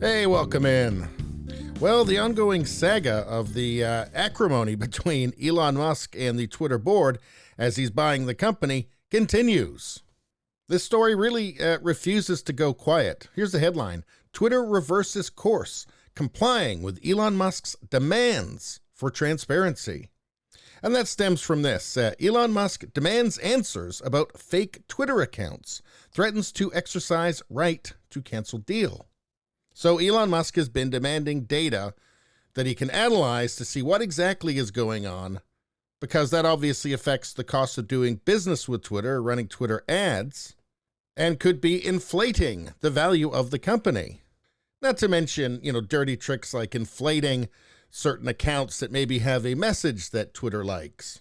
Hey, welcome in. Well, the ongoing saga of the acrimony between Elon Musk and the Twitter board as he's buying the company continues. This story really refuses to go quiet. Here's the headline: Twitter reverses course, complying with Elon Musk's demands for transparency. And that stems from this. Elon Musk demands answers about fake Twitter accounts, threatens to exercise right to cancel deal. So Elon Musk has been demanding data that he can analyze to see what exactly is going on, because that obviously affects the cost of doing business with Twitter, running Twitter ads, and could be inflating the value of the company. Not to mention, dirty tricks like inflating certain accounts that maybe have a message that Twitter likes,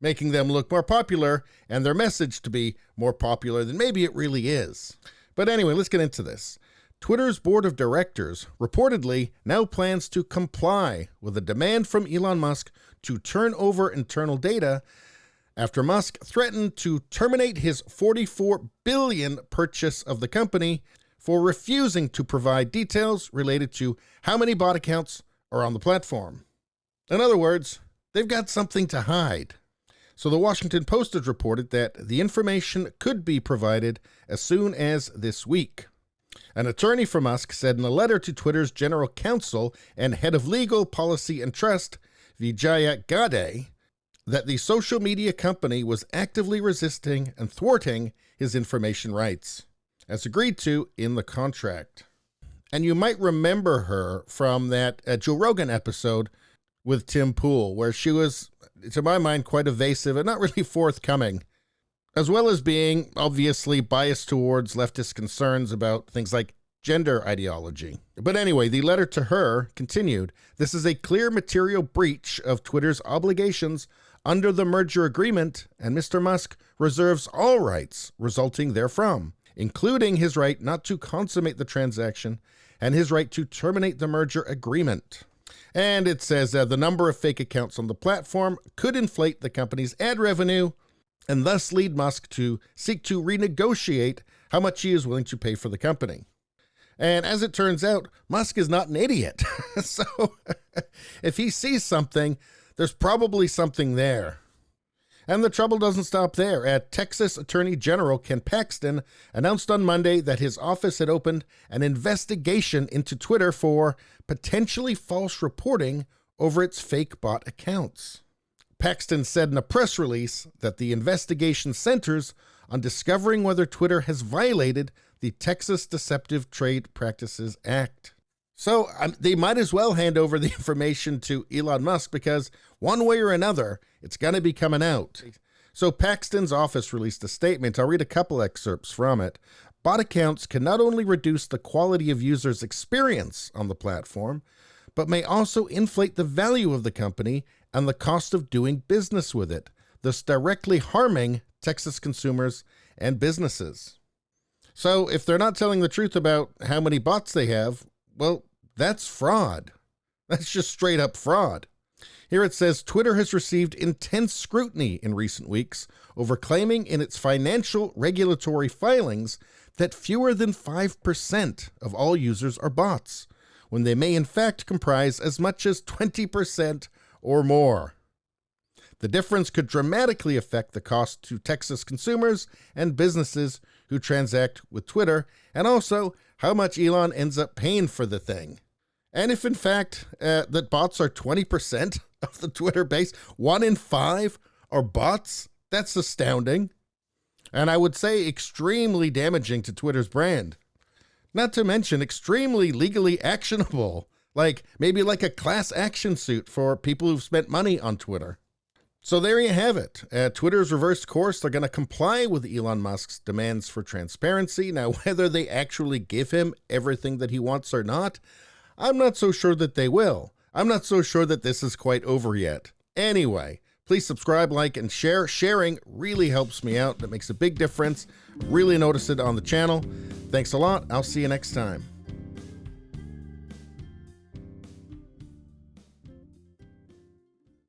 making them look more popular and their message to be more popular than maybe it really is. But anyway, let's get into this. Twitter's board of directors reportedly now plans to comply with a demand from Elon Musk to turn over internal data after Musk threatened to terminate his $44 billion purchase of the company for refusing to provide details related to how many bot accounts are on the platform. In other words, they've got something to hide. So the Washington Post has reported that the information could be provided as soon as this week. An attorney for Musk said in a letter to Twitter's general counsel and head of legal, policy, and trust, Vijaya Gadde, that the social media company was actively resisting and thwarting his information rights, as agreed to in the contract. And you might remember her from that Joe Rogan episode with Tim Pool, where she was, to my mind, quite evasive and not really forthcoming, as well as being obviously biased towards leftist concerns about things like gender ideology. But anyway, the letter to her continued, "This is a clear material breach of Twitter's obligations under the merger agreement, and Mr. Musk reserves all rights resulting therefrom, including his right not to consummate the transaction and his right to terminate the merger agreement." And it says the number of fake accounts on the platform could inflate the company's ad revenue and thus lead Musk to seek to renegotiate how much he is willing to pay for the company. And as it turns out, Musk is not an idiot. So if he sees something, there's probably something there. And the trouble doesn't stop there. Texas Attorney General Ken Paxton announced on Monday that his office had opened an investigation into Twitter for potentially false reporting over its fake bot accounts. Paxton said in a press release that the investigation centers on discovering whether Twitter has violated the Texas Deceptive Trade Practices Act. So they might as well hand over the information to Elon Musk, because one way or another, it's going to be coming out. So Paxton's office released a statement. I'll read a couple excerpts from it. Bot accounts can not only reduce the quality of users' experience on the platform, but may also inflate the value of the company and the cost of doing business with it, thus directly harming Texas consumers and businesses. So if they're not telling the truth about how many bots they have, well, that's fraud. That's just straight up fraud. Here it says, Twitter has received intense scrutiny in recent weeks over claiming in its financial regulatory filings that fewer than 5% of all users are bots, when they may in fact comprise as much as 20% or more. The difference could dramatically affect the cost to Texas consumers and businesses who transact with Twitter, and also how much Elon ends up paying for the thing. And if in fact that bots are 20% of the Twitter base, 1 in 5 are bots, that's astounding. And I would say extremely damaging to Twitter's brand. Not to mention extremely legally actionable, maybe like a class action suit for people who've spent money on Twitter. So there you have it. Twitter's reversed course. They're going to comply with Elon Musk's demands for transparency. Now, whether they actually give him everything that he wants or not, I'm not so sure that they will. I'm not so sure that this is quite over yet. Anyway, please subscribe, like, and share. Sharing really helps me out. That makes a big difference. Really notice it on the channel. Thanks a lot. I'll see you next time.